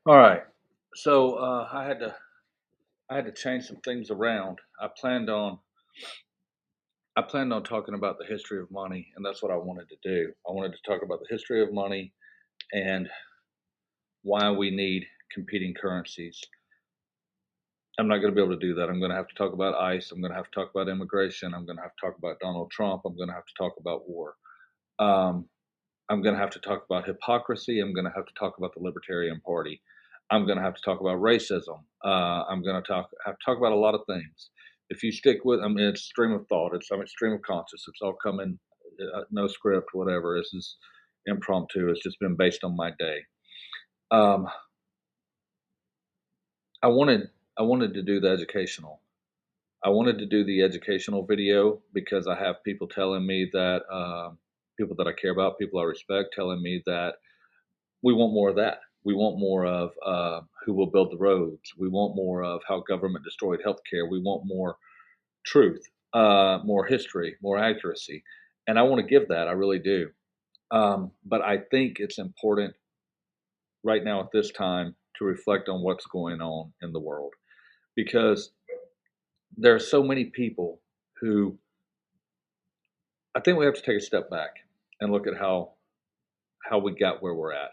All right. So I had to change some things around. I planned on talking about the history of money, and that's what I wanted to do. I wanted to talk about the history of money and why we need competing currencies. I'm not going to be able to do that. I'm going to have to talk about ICE. I'm going to have to talk about immigration. I'm going to have to talk about Donald Trump. I'm going to have to talk about war. Um, I'm going to have to talk about hypocrisy. I'm going to have to talk about the Libertarian Party. I'm going to have to talk about racism. I'm going to have to talk about a lot of things. If you stick with, I mean, it's stream of thought. It's stream of conscious. It's all coming, no script, whatever. This is impromptu. It's just been based on my day. Um, I wanted I wanted to do the educational. I wanted to do the educational video because I have people telling me that people that I care about, people I respect, telling me that we want more of that. We want more of who will build the roads. We want more of how government destroyed healthcare. We want more truth, more history, more accuracy. And I want to give that. I really do. But I think it's important right now at this time to reflect on what's going on in the world because there are so many people who I think we have to take a step back and look at how we got where we're at.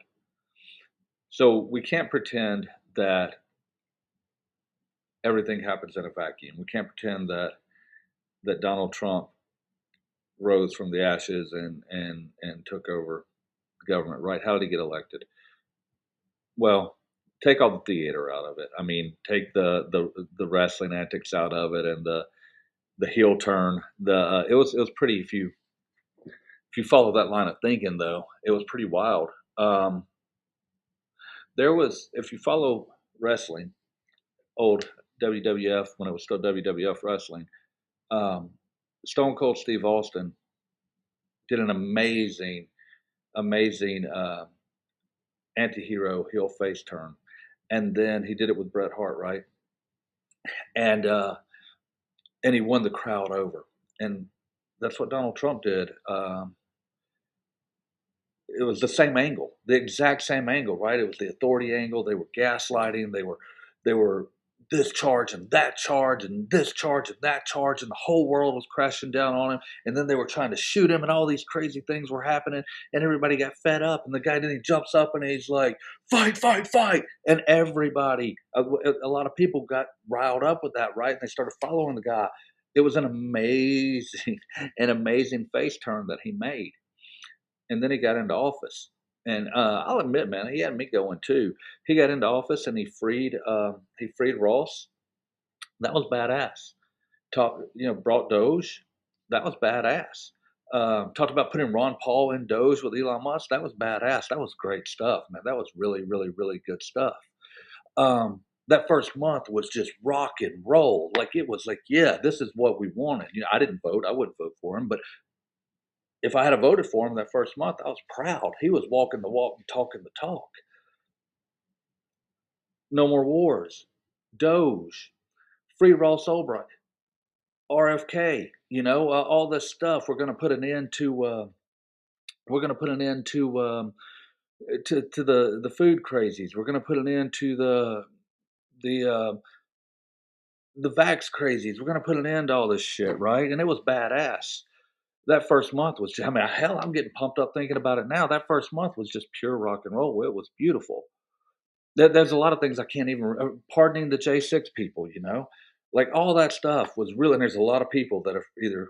So we can't pretend that everything happens in a vacuum. We can't pretend that Donald Trump rose from the ashes and took over the government. Right? How did he get elected? Well, take all the theater out of it. I mean, take the wrestling antics out of it and the heel turn. It was pretty. If you follow that line of thinking, though, it was pretty wild. Um, there was if you follow wrestling, old WWF when it was still WWF wrestling. Um, Stone Cold Steve Austin did an amazing anti-hero heel face turn, and then he did it with Bret Hart, right? And and he won the crowd over, and that's what Donald Trump did. It was the same angle, the exact same angle, right? It was the authority angle. They were gaslighting. They were this charge and that charge and this charge and that charge, and the whole world was crashing down on him. And then they were trying to shoot him, and all these crazy things were happening. And everybody got fed up. And the guy then he jumps up and he's like, "Fight, fight, fight!" And everybody, a lot of people got riled up with that, right? And they started following the guy. It was an amazing, an amazing face turn that he made, and then he got into office. And I'll admit, man, he had me going too. He got into office and he freed Ross. That was badass. Brought Doge. That was badass. Talked about putting Ron Paul in Doge with Elon Musk. That was badass. That was great stuff, man. That was really, really, really good stuff. That first month was just rock and roll. Like it was like, yeah, this is what we wanted. I didn't vote. I wouldn't vote for him, but if I had voted for him that first month, I was proud. He was walking the walk and talking the talk. No more wars, Doge, free Ross Ulbricht, RFK. All this stuff. We're going to put an end to. We're going to put an end to the food crazies. We're going to put an end to the the vax crazies. We're going to put an end to all this shit, right? And it was badass. That first month was. I mean, hell, I'm getting pumped up thinking about it now. That first month was just pure rock and roll. It was beautiful. There's a lot of things I can't even pardoning the J6 people, like all that stuff was real. And there's a lot of people that have either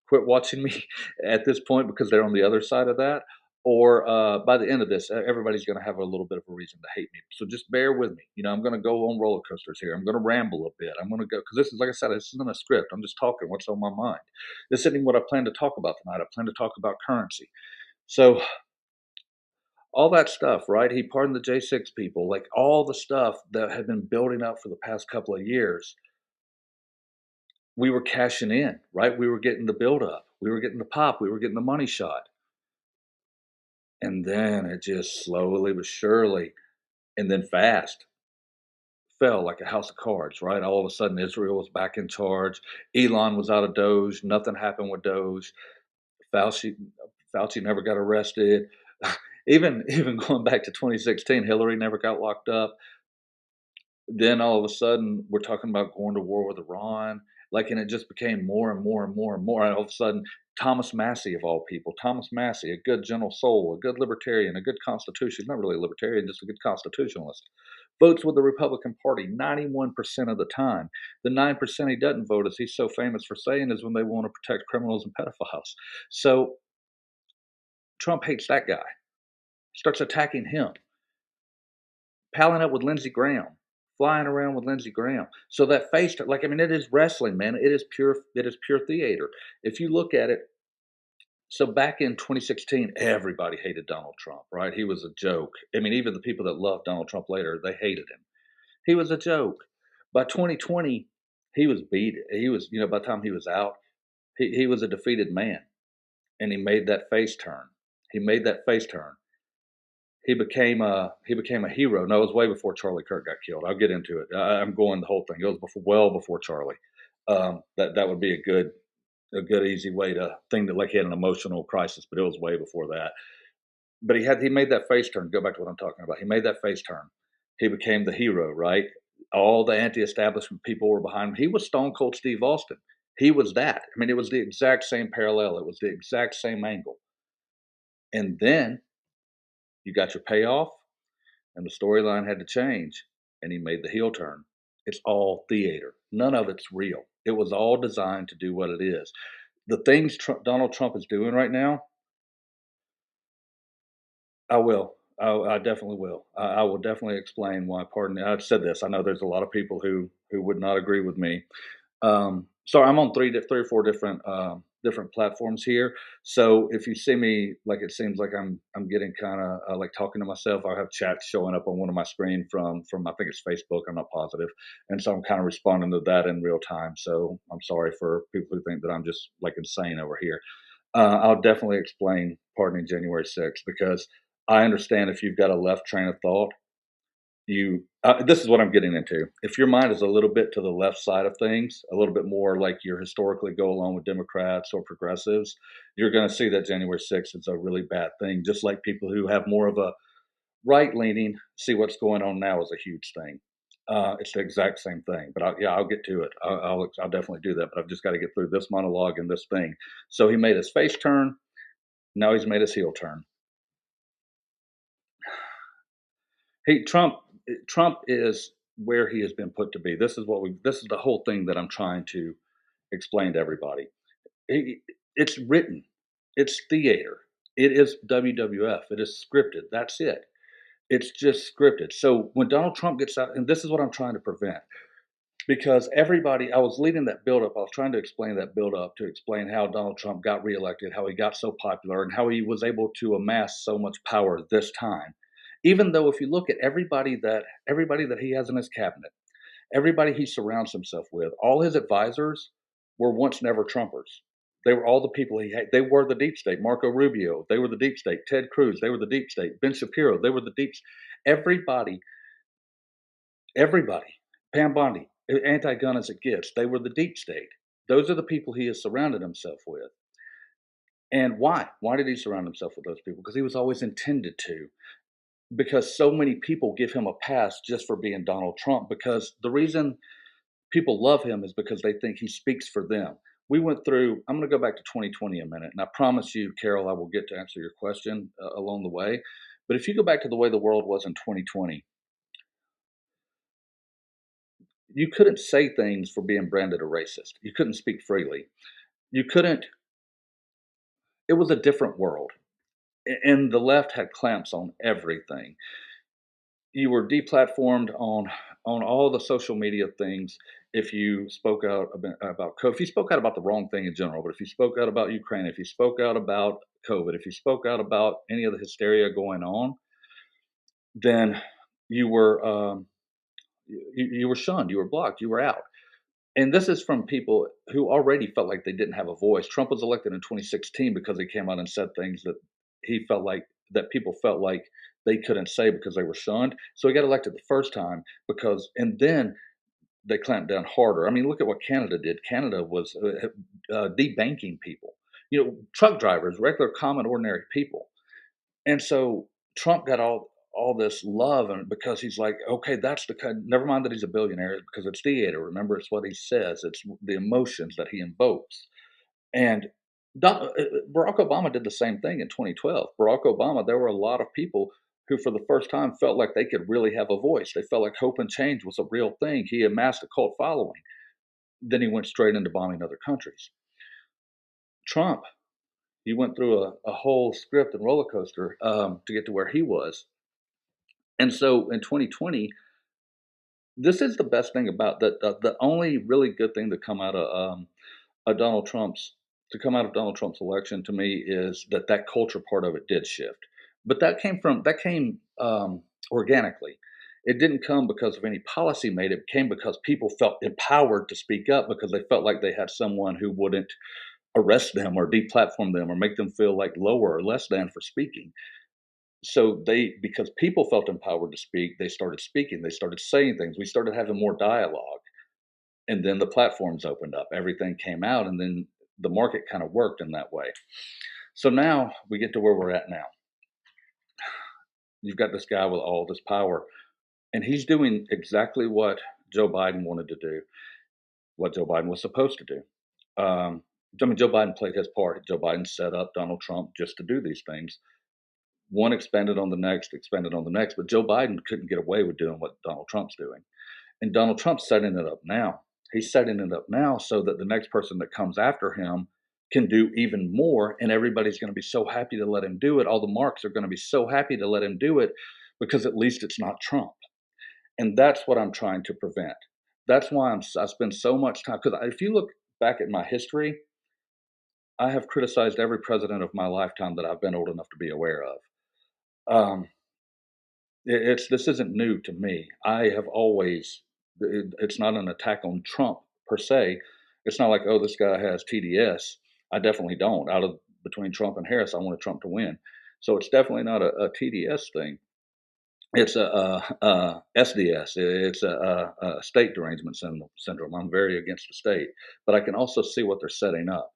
quit watching me at this point because they're on the other side of that, or by the end of this, everybody's going to have a little bit of a reason to hate me. So just bear with me. I'm going to go on roller coasters here. I'm going to ramble a bit. I'm going to go because this is, like I said, this isn't a script. I'm just talking what's on my mind. This isn't what I plan to talk about tonight. I plan to talk about currency. So all that stuff, right? He pardoned the J6 people, like all the stuff that had been building up for the past couple of years. We were cashing in, right? We were getting the build up, we were getting the pop, we were getting the money shot. And then it just slowly but surely, and then fast, fell like a house of cards, right? All of a sudden, Israel was back in charge. Elon was out of Doge. Nothing happened with Doge. Fauci, Fauci never got arrested. even going back to 2016, Hillary never got locked up. Then all of a sudden, we're talking about going to war with Iran, like, and it just became more and more and more and more. And all of a sudden, Thomas Massey, of all people, Thomas Massey, a good gentle soul, a good libertarian, a good constitution, not really a libertarian, just a good constitutionalist, votes with the Republican Party 91% of the time. The 9% he doesn't vote, as he's so famous for saying, is when they want to protect criminals and pedophiles. So Trump hates that guy, starts attacking him, palling up with Lindsey Graham, flying around with Lindsey Graham. So that face, like, I mean, it is wrestling, man. It is pure theater. If you look at it, so back in 2016, everybody hated Donald Trump, right? He was a joke. I mean, even the people that loved Donald Trump later, they hated him. He was a joke. By 2020, he was beat. He was, by the time he was out, he was a defeated man, and he made that face turn. He made that face turn. He became a hero. No, it was way before Charlie Kirk got killed. I'll get into it. I'm going the whole thing. It was well before Charlie. That would be a good easy way to think that, like, he had an emotional crisis, but it was way before that. But he made that face turn. Go back to what I'm talking about. He made that face turn. He became the hero, right? All the anti-establishment people were behind him. He was Stone Cold Steve Austin. He was that. I mean, it was the exact same parallel. It was the exact same angle. And then you got your payoff, and the storyline had to change, and he made the heel turn. It's all theater. None of it's real. It was all designed to do what it is. The things Donald Trump is doing right now, I will. I definitely will. I will definitely explain why. Pardon me. I've said this. I know there's a lot of people who would not agree with me. So I'm on three or four different platforms here. So if you see me, like, it seems like I'm getting kind of like talking to myself. I have chats showing up on one of my screen from, I think it's Facebook. I'm not positive, and so I'm kind of responding to that in real time. So I'm sorry for people who think that I'm just like insane over here. I'll definitely explain pardoning January 6th, because I understand if you've got a left train of thought, this is what I'm getting into. If your mind is a little bit to the left side of things, a little bit more like you historically go along with Democrats or progressives, you're going to see that January 6th is a really bad thing. Just like people who have more of a right leaning see what's going on now as a huge thing. It's the exact same thing. But I'll get to it. I'll definitely do that. But I've just got to get through this monologue and this thing. So he made his face turn. Now he's made his heel turn. Hey, Trump is where he has been put to be. This is the whole thing that I'm trying to explain to everybody. It's written. It's theater. It is WWF. It is scripted. That's it. It's just scripted. So when Donald Trump gets out, and this is what I'm trying to prevent, because I was leading that build up. I was trying to explain that build up to explain how Donald Trump got reelected, how he got so popular, and how he was able to amass so much power this time. Even though, if you look at everybody that he has in his cabinet, everybody he surrounds himself with, all his advisors were once never Trumpers. They were all the people he had. They were the deep state. Marco Rubio, they were the deep state. Ted Cruz, they were the deep state. Ben Shapiro, they were the deep. Everybody, everybody. Pam Bondi, anti-gun as it gets. They were the deep state. Those are the people he has surrounded himself with. And why? Why did he surround himself with those people? Because he was always intended to. Because so many people give him a pass just for being Donald Trump. Because the reason people love him is because they think he speaks for them. I'm going to go back to 2020 a minute, and I promise you, Carol, I will get to answer your question along the way. But if you go back to the way the world was in 2020, you couldn't say things for being branded a racist. You couldn't speak freely. You couldn't. It was a different world, and the left had clamps on everything. You were deplatformed on all the social media things if you spoke out about COVID. If you spoke out about the wrong thing in general, but if you spoke out about Ukraine, if you spoke out about COVID, if you spoke out about any of the hysteria going on, then you were you were shunned, you were blocked, you were out. And this is from people who already felt like they didn't have a voice. Trump was elected in 2016 because he came out and said things that he felt like that people felt like they couldn't say because they were shunned. So he got elected the first time and then they clamped down harder. I mean, look at what Canada did. Canada was debanking people, truck drivers, regular, common, ordinary people. And so Trump got all this love, and because he's like, okay, that's the kind. Never mind that he's a billionaire, because it's theater. Remember, it's what he says. It's the emotions that he invokes. And Barack Obama did the same thing in 2012. Barack Obama, there were a lot of people who, for the first time, felt like they could really have a voice. They felt like hope and change was a real thing. He amassed a cult following. Then he went straight into bombing other countries. Trump, he went through a whole script and roller coaster to get to where he was. And so in 2020, this is the best thing about that. The only really good thing to come out of Donald Trump's to come out of Donald Trump's election to me is that culture part of it did shift, but that came organically. It didn't come because of any policy made. It came because people felt empowered to speak up because they felt like they had someone who wouldn't arrest them or deplatform them or make them feel like lower or less than for speaking. So because people felt empowered to speak, they started speaking. They started saying things. We started having more dialogue, and then the platforms opened up. Everything came out, and then the market kind of worked in that way. So now we get to where we're at now. You've got this guy with all this power, and he's doing exactly what Joe Biden wanted to do, what Joe Biden was supposed to do. Joe Biden played his part. Joe Biden set up Donald Trump just to do these things. One expanded on the next, expanded on the next, but Joe Biden couldn't get away with doing what Donald Trump's doing. And Donald Trump's setting it up now. He's setting it up now so that the next person that comes after him can do even more, and everybody's going to be so happy to let him do it. All the marks are going to be so happy to let him do it because at least it's not Trump. And that's what I'm trying to prevent. That's why I spend so much time, because if you look back at my history, I have criticized every president of my lifetime that I've been old enough to be aware of. Um, this isn't new to me. I have always it's not an attack on Trump per se. It's not like, oh, this guy has TDS. I definitely don't. Out of between Trump and Harris, I wanted Trump to win. So it's definitely not a TDS thing. It's a SDS. It's a state derangement syndrome. I'm very against the state, but I can also see what they're setting up.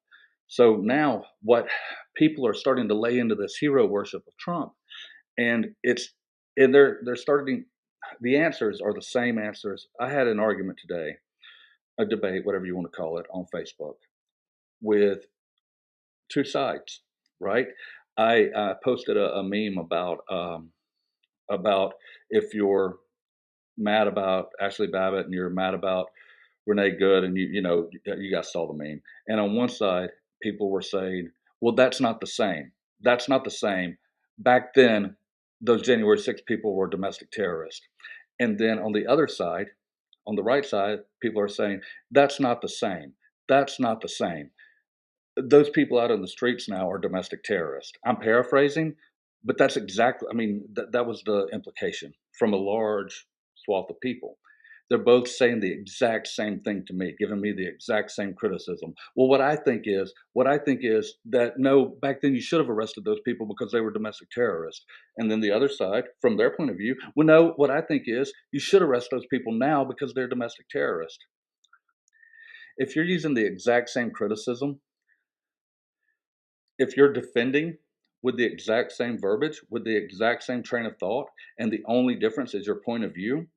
So now, what people are starting to lay into this hero worship of Trump, and they're starting. The answers are the same answers. I had an argument today, a debate, whatever you want to call it, on Facebook with two sides. Right? I posted a meme about if you're mad about Ashley Babbitt and you're mad about Renee Good, and you guys saw the meme. And on one side, people were saying, "Well, that's not the same. That's not the same." Back then, those January 6 people were domestic terrorists. And then on the other side, on the right side, people are saying, "That's not the same. That's not the same." Those people out in the streets now are domestic terrorists. I'm paraphrasing, but that's exactly, I mean, that was the implication from a large swath of people. They're both saying the exact same thing to me, giving me the exact same criticism. Well, what I think is that no, back then you should have arrested those people because they were domestic terrorists. And then the other side, from their point of view, well, no, what I think is you should arrest those people now because they're domestic terrorists. If you're using the exact same criticism, if you're defending with the exact same verbiage, with the exact same train of thought, and the only difference is your point of view,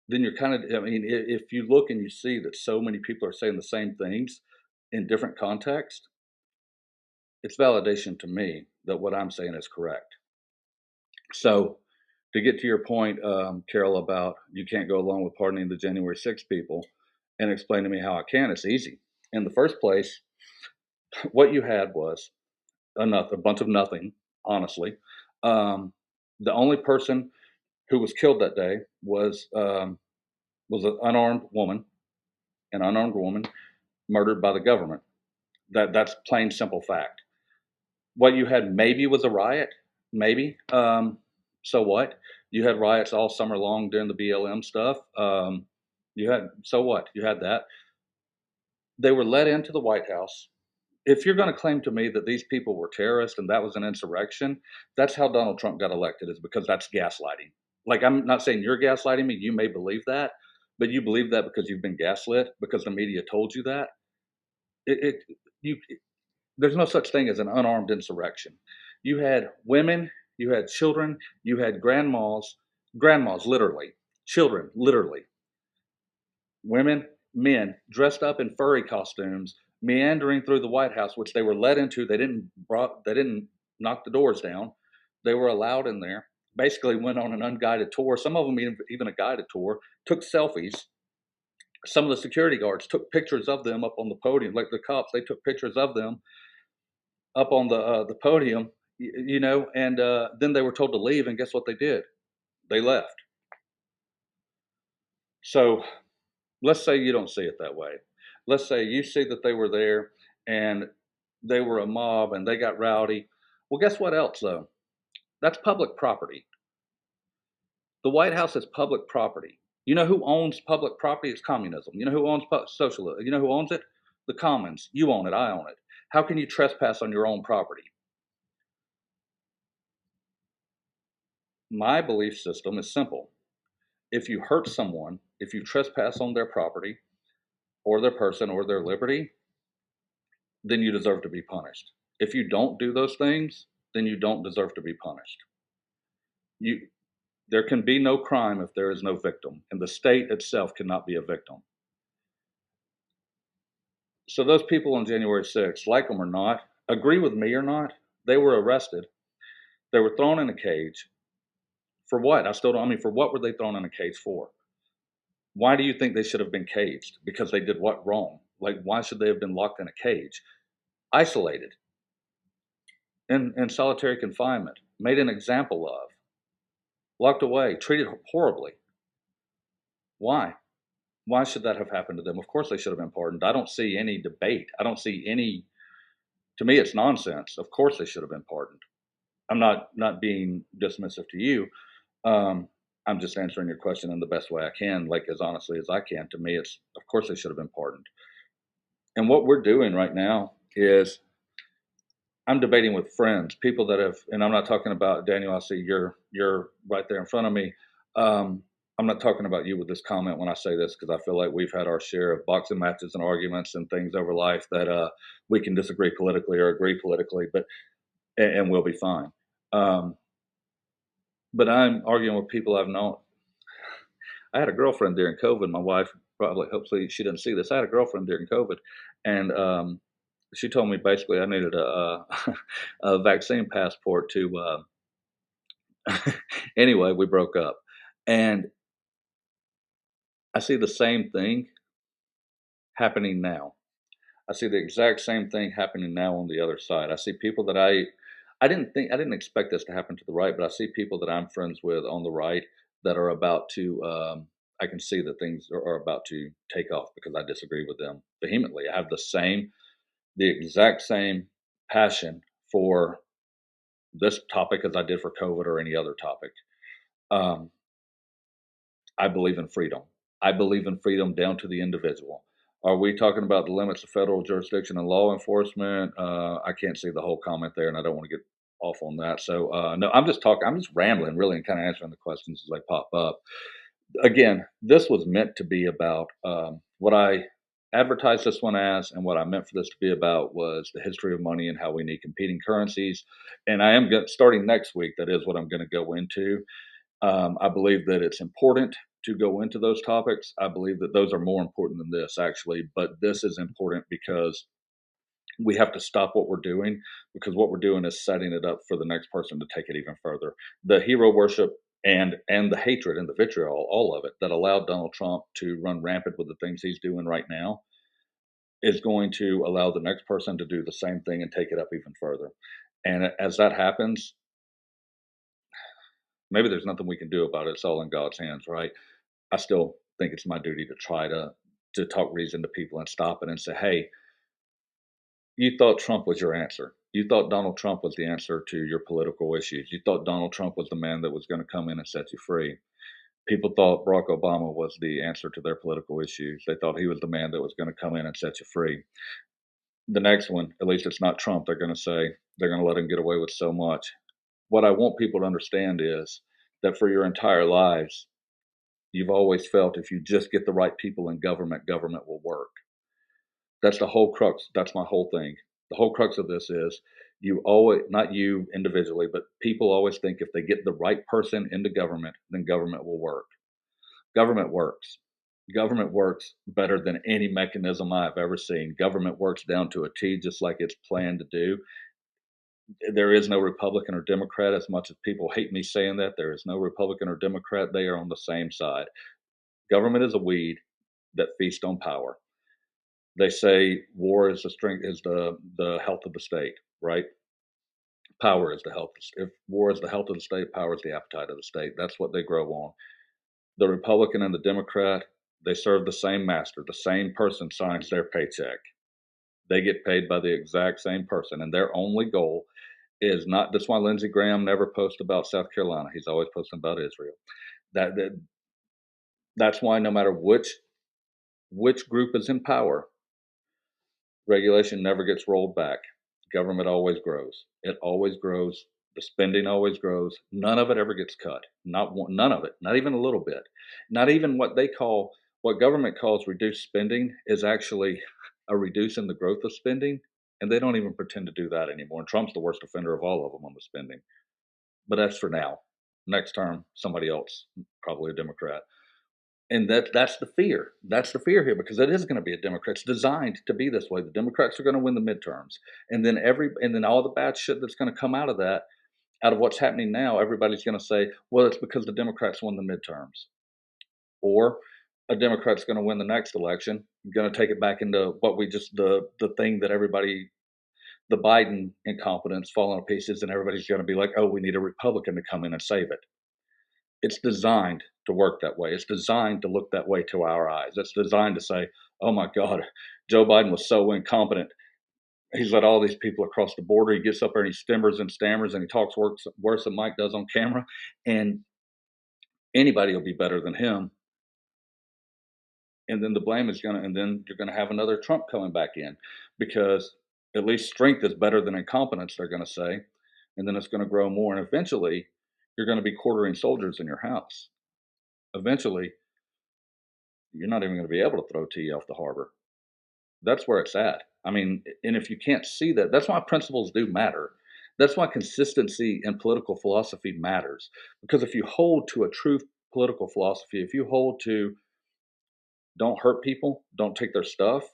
then you're kind of, I mean, if you look and you see that so many people are saying the same things in different contexts, it's validation to me that what I'm saying is correct. So, to get to your point, Carol, about you can't go along with pardoning the January 6 people and explain to me how I can, it's easy. In the first place, what you had was a bunch of nothing, honestly. Um, the only person who was killed that day was an unarmed woman murdered by the government. That's plain simple fact. What you had maybe was a riot, maybe. So what? You had riots all summer long during the BLM stuff. You had so what? You had that. They were let into the White House. If you're going to claim to me that these people were terrorists and that was an insurrection, that's how Donald Trump got elected, is because that's gaslighting. Like, I'm not saying you're gaslighting me. You may believe that, but you believe that because you've been gaslit, because the media told you that. You, there's no such thing as an unarmed insurrection. You had women, You had children, you had grandmas literally, children literally, women, men dressed up in furry costumes, meandering through the White House, which they were let into. They didn't knock the doors down. They were allowed in there. Basically, went on an unguided tour. Some of them even a guided tour. Took selfies. Some of the security guards took pictures of them up on the podium, like the cops. They took pictures of them up on the podium, and then they were told to leave. And guess what they did? They left. So let's say you don't see it that way. Let's say you see that they were there and they were a mob and they got rowdy. Well, guess what else though? That's public property. The White House is public property. You know who owns public property? It's communism. You know who owns socialism? You know who owns it? The commons. You own it. I own it. How can you trespass on your own property? My belief system is simple. If you hurt someone, if you trespass on their property or their person or their liberty, then you deserve to be punished. If you don't do those things, then you don't deserve to be punished. You, there can be no crime if there is no victim, and the state itself cannot be a victim. So those people on January 6th, like them or not, agree with me or not, they were arrested. They were thrown in a cage. For what? For what were they thrown in a cage for? Why do you think they should have been caged? Because they did what wrong? Like, why should they have been locked in a cage? Isolated, in solitary confinement, made an example of, locked away, treated horribly. Why? Why should that have happened to them? Of course they should have been pardoned. I don't see any debate. I don't see any, to me, it's nonsense. Of course they should have been pardoned. I'm not being dismissive to you. I'm just answering your question in the best way I can, like as honestly as I can. To me, it's, of course they should have been pardoned. And what we're doing right now is I'm debating with friends, people that have, and I'm not talking about Daniel. I see you're right there in front of me. I'm not talking about you with this comment when I say this, because I feel like we've had our share of boxing matches and arguments and things over life that we can disagree politically or agree politically, but and we'll be fine. But I'm arguing with people I've known. I had a girlfriend during COVID. My wife hopefully she didn't see this. I had a girlfriend during COVID, and she told me basically I needed a vaccine passport to. Anyway, we broke up, and I see the same thing happening now. I see the exact same thing happening now on the other side. I see people that I didn't expect this to happen to the right, but I see people that I'm friends with on the right that are about to. I can see that things are about to take off because I disagree with them vehemently. I have the exact same passion for this topic as I did for COVID or any other topic. Um, I believe in freedom. I believe in freedom down to the individual. Are we talking about the limits of federal jurisdiction and law enforcement? I can't see the whole comment there, and I don't want to get off on that. So, no, I'm just talking. I'm just rambling, really, and kind of answering the questions as they pop up. Again, this was meant to be about what I advertised this one as, and what I meant for this to be about was the history of money and how we need competing currencies. And I am starting next week. That is what I'm going to go into. I believe that it's important to go into those topics. I believe that those are more important than this, actually. But this is important because we have to stop what we're doing, because what we're doing is setting it up for the next person to take it even further. The hero worship and the hatred and the vitriol, all of it, that allowed Donald Trump to run rampant with the things he's doing right now, is going to allow the next person to do the same thing and take it up even further. And as that happens, maybe there's nothing we can do about it. It's all in God's hands, right? I still think it's my duty to try to talk reason to people and stop it and say, hey, you thought Trump was your answer. You thought Donald Trump was the answer to your political issues. You thought Donald Trump was the man that was going to come in and set you free. People thought Barack Obama was the answer to their political issues. They thought he was the man that was going to come in and set you free. The next one, at least it's not Trump, they're going to say they're going to let him get away with so much. What I want people to understand is that for your entire lives, you've always felt if you just get the right people in government, government will work. That's the whole crux. That's my whole thing. The whole crux of this is You always, not you individually, but people always think if they get the right person into government, then government will work. Government works. Government works better than any mechanism I've ever seen. Government works down to a T, just like it's planned to do. There is no Republican or Democrat. As much as people hate me saying that, there is no Republican or Democrat. They are on the same side. Government is a weed that feasts on power. They say war is the strength, is the health of the state, right? Power is the health. If war is the health of the state, power is the appetite of the state. That's what they grow on. The Republican and the Democrat, they serve the same master. The same person signs their paycheck. They get paid by the exact same person, and their only goal is not. That's why Lindsey Graham never posts about South Carolina. He's always posting about Israel. That that's why no matter which group is in power, regulation never gets rolled back. Government always grows. It always grows. The spending always grows. None of it ever gets cut. Not one, none of it. Not even a little bit. Not even what government calls reduced spending is actually a reduce in the growth of spending, and they don't even pretend to do that anymore. And Trump's the worst offender of all of them on the spending. But that's for now. Next term, somebody else, probably a Democrat. And that's the fear. That's the fear here because it is going to be a Democrat. It's designed to be this way. The Democrats are going to win the midterms, and then all the bad shit that's going to come out of that, out of what's happening now, everybody's going to say, well, it's because the Democrats won the midterms, or a Democrat's going to win the next election, going to take it back into what we just the thing that everybody, the Biden incompetence falling to pieces, and everybody's going to be like, oh, we need a Republican to come in and save it. It's designed to work that way. It's designed to look that way to our eyes. It's designed to say, oh my God, Joe Biden was so incompetent. He's let all these people across the border. He gets up there and he stammers and he talks worse than Mike does on camera. And anybody will be better than him. And then the blame is and then you're going to have another Trump coming back in because at least strength is better than incompetence, they're going to say. And then it's going to grow more. And eventually you're going to be quartering soldiers in your house. Eventually, you're not even going to be able to throw tea off the harbor. That's where it's at. I mean, and if you can't see that, that's why principles do matter. That's why consistency in political philosophy matters. Because if you hold to a true political philosophy, if you hold to don't hurt people, don't take their stuff,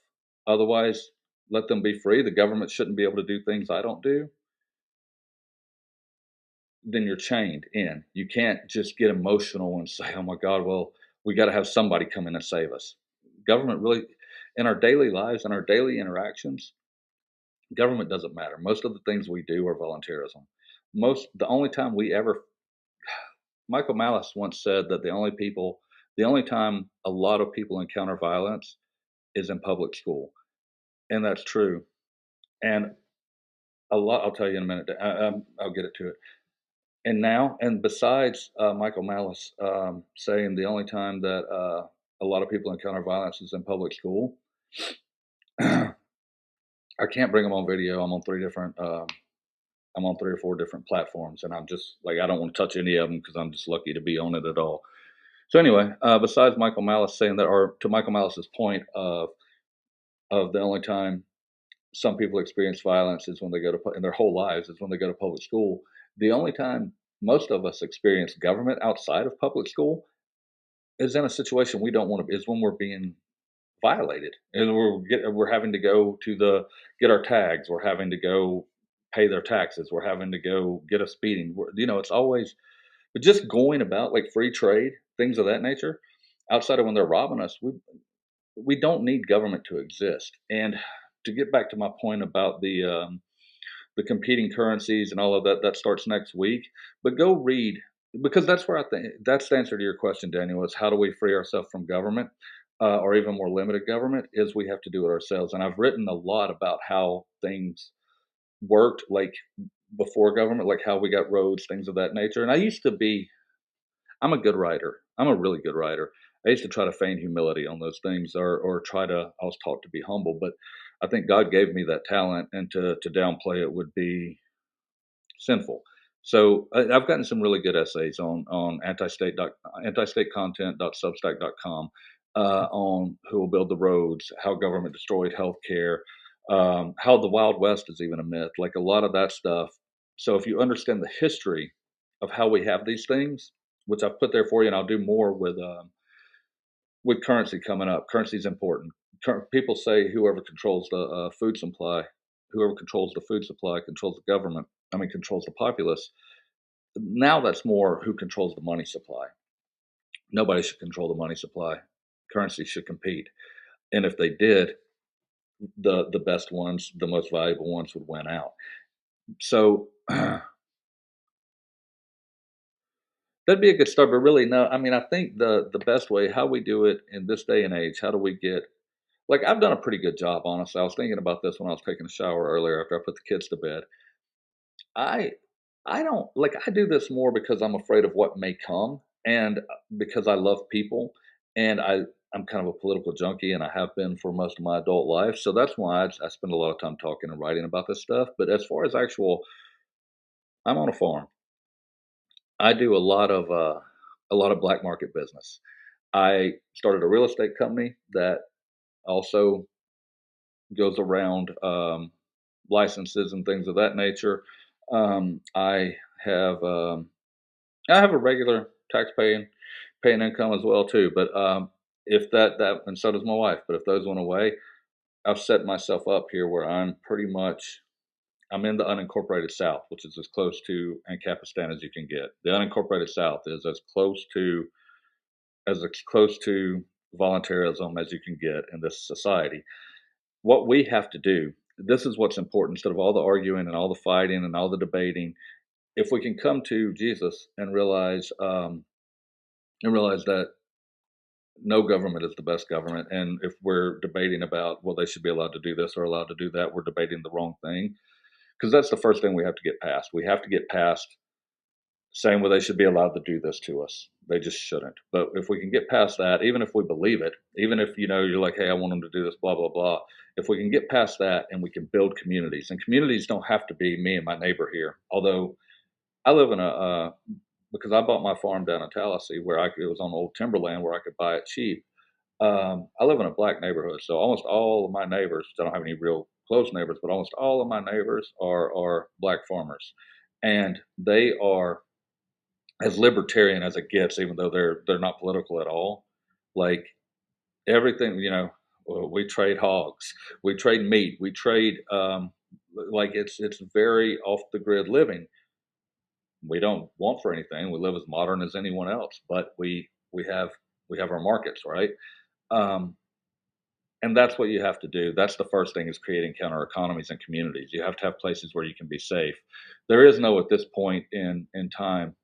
otherwise let them be free, the government shouldn't be able to do things I don't do, then you're chained in. You can't just get emotional and say, oh my God, well, we got to have somebody come in and save us. Government really, in our daily lives and our daily interactions, government doesn't matter. Most of the things we do are volunteerism. The only time Michael Malice once said that the only time a lot of people encounter violence is in public school. And that's true. And I'll tell you in a minute, I'll get it to it. And besides Michael Malice saying the only time that a lot of people encounter violence is in public school, I can't bring them on video. I'm on I'm on 3 or 4 different platforms, and I'm just like I don't want to touch any of them because I'm just lucky to be on it at all. So anyway, besides Michael Malice saying that, or to Michael Malice's point of the only time some people experience violence is when they go to in their whole lives is when they go to public school. The only time most of us experience government outside of public school is in a situation we don't want to. Is when we're being violated, and we're having to go get our tags. We're having to go pay their taxes. We're having to go get a speeding. It's always, but just going about like free trade, things of that nature. Outside of when they're robbing us, we don't need government to exist. And to get back to my point about the competing currencies and all of that, that starts next week. But go read, because that's where I think that's the answer to your question, Daniel, is how do we free ourselves from government or even more limited government, is we have to do it ourselves. And I've written a lot about how things worked like before government, like how we got roads, things of that nature. And I'm a good writer. I'm a really good writer. I used to try to feign humility on those things or I was taught to be humble, but I think God gave me that talent, and to downplay it would be sinful. So I've gotten some really good essays on antistatecontent.substack.com on who will build the roads, how government destroyed healthcare, How the Wild West is even a myth, like a lot of that stuff. So if you understand the history of how we have these things, which I've put there for you, and I'll do more with currency coming up. Currency is important. People say whoever controls the food supply, whoever controls the food supply controls the government. I mean, controls the populace. Now that's more who controls the money supply. Nobody should control the money supply. Currency should compete, and if they did, the best ones, the most valuable ones, would win out. So that'd be a good start. But really, no. I mean, I think the best way, how we do it in this day and age, how do we get, like, I've done a pretty good job, honestly. I was thinking about this when I was taking a shower earlier after I put the kids to bed. I I don't like, I do this more because I'm afraid of what may come, and because I love people, and I'm kind of a political junkie, and I have been for most of my adult life. So that's why I spend a lot of time talking and writing about this stuff. But as far as actual, I'm on a farm. I do a lot of black market business. I started a real estate company that also goes around licenses and things of that nature. I have I have a regular tax paying income as well too. But if that and so does my wife. But if those went away, I've set myself up here where I'm in the unincorporated South, which is as close to Ancapistan as you can get. The unincorporated South is as close to voluntarism as you can get in this society. What we have to do, this is what's important, instead of all the arguing and all the fighting and all the debating, if we can come to Jesus and realize that no government is the best government, and if we're debating about, well, they should be allowed to do this or allowed to do that, we're debating the wrong thing, because that's the first thing we have to get past. We have to get past saying, well, they should be allowed to do this to us. They just shouldn't. But if we can get past that, even if we believe it, even if you're like, hey, I want them to do this, blah blah blah. If we can get past that and we can build communities, and communities don't have to be me and my neighbor here. Although I live in because I bought my farm down in Tallahassee, where it was on old timberland where I could buy it cheap. I live in a black neighborhood, so almost all of my neighbors, I don't have any real close neighbors, but almost all of my neighbors are black farmers, and they are as libertarian as it gets, even though they're not political at all. Like, everything, we trade hogs, we trade meat, we trade like, it's very off the grid living. We don't want for anything. We live as modern as anyone else, but we have our markets, right? Um, and that's what you have to do. That's the first thing, is creating counter economies and communities. You have to have places where you can be safe. There is no, at this point in time,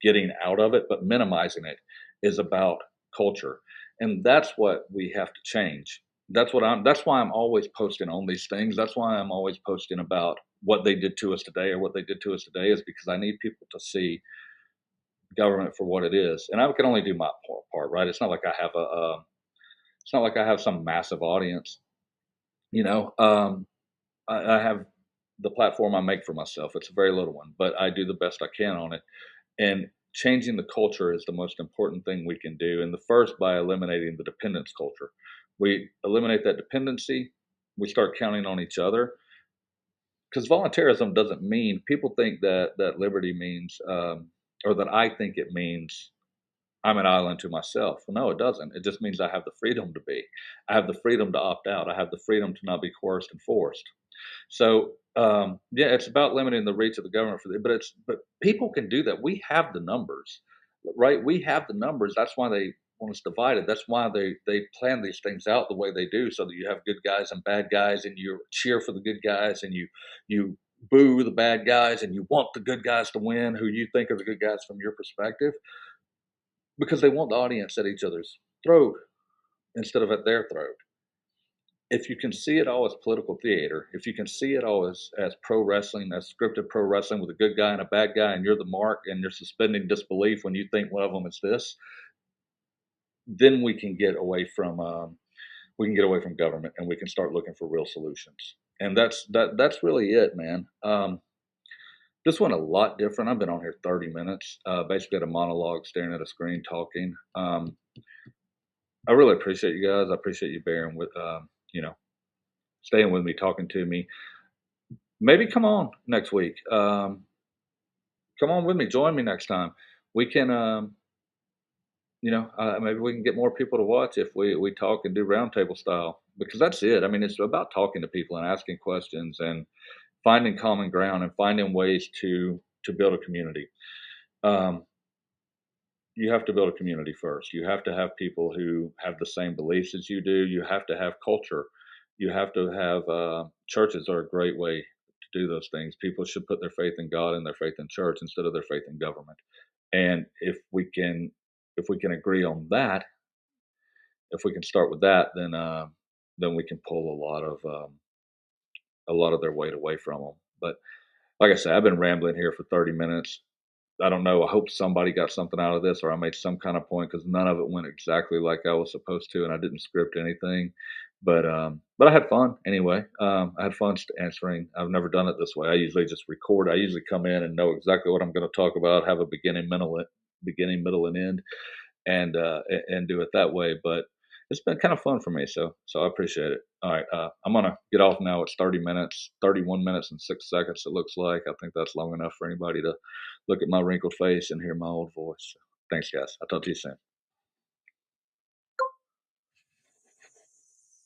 getting out of it, but minimizing it is about culture. And that's what we have to change. That's why I'm always posting on these things. That's why I'm always posting about what they did to us today, or what they did to us today, is because I need people to see government for what it is. And I can only do my part, right? It's not like it's not like I have some massive audience, you know. I have the platform I make for myself. It's a very little one, but I do the best I can on it. And changing the culture is the most important thing we can do. And the first, by eliminating the dependence culture. We eliminate that dependency, we start counting on each other. Because voluntarism doesn't mean, people think that liberty means, or that I think it means, I'm an island to myself. Well, no, it doesn't. It just means I have the freedom to be. I have the freedom to opt out. I have the freedom to not be coerced and forced. So yeah, it's about limiting the reach of the government but people can do that. We have the numbers, right? We have the numbers. That's why they want us divided. That's why they plan these things out the way they do, so that you have good guys and bad guys, and you cheer for the good guys, and you boo the bad guys, and you want the good guys to win, who you think are the good guys from your perspective, because they want the audience at each other's throat instead of at their throat. If you can see it all as political theater, if you can see it all as pro wrestling, as scripted pro wrestling, with a good guy and a bad guy, and you're the mark, and you're suspending disbelief when you think one of them is this, then we can get away from government, and we can start looking for real solutions. And that's really it, man. This went a lot different. I've been on here 30 minutes, basically at a monologue, staring at a screen, talking. I really appreciate you guys. I appreciate you bearing with, you know, staying with me, talking to me. Maybe come on next week. Come on with me. Join me next time. We can, maybe we can get more people to watch if we talk and do roundtable style, because that's it. I mean, it's about talking to people and asking questions and finding common ground and finding ways to build a community. Um, you have to build a community first. You have to have people who have the same beliefs as you do. You have to have culture. You have to have churches are a great way to do those things. People should put their faith in God and their faith in church instead of their faith in government. And if we can agree on that, if we can start with that, then we can pull a lot of their weight away from them. But like I said, I've been rambling here for 30 minutes. I don't know. I hope somebody got something out of this, or I made some kind of point, because none of it went exactly like I was supposed to, and I didn't script anything. But I had fun anyway. I had fun answering. I've never done it this way. I usually just record. I usually come in and know exactly what I'm going to talk about, have a beginning, middle, and end, and do it that way. But it's been kind of fun for me, so I appreciate it. All right, I'm gonna get off now. It's 30 minutes, 31 minutes and 6 seconds. It looks like. I think that's long enough for anybody to look at my wrinkled face and hear my old voice. Thanks, guys. I'll talk to you soon.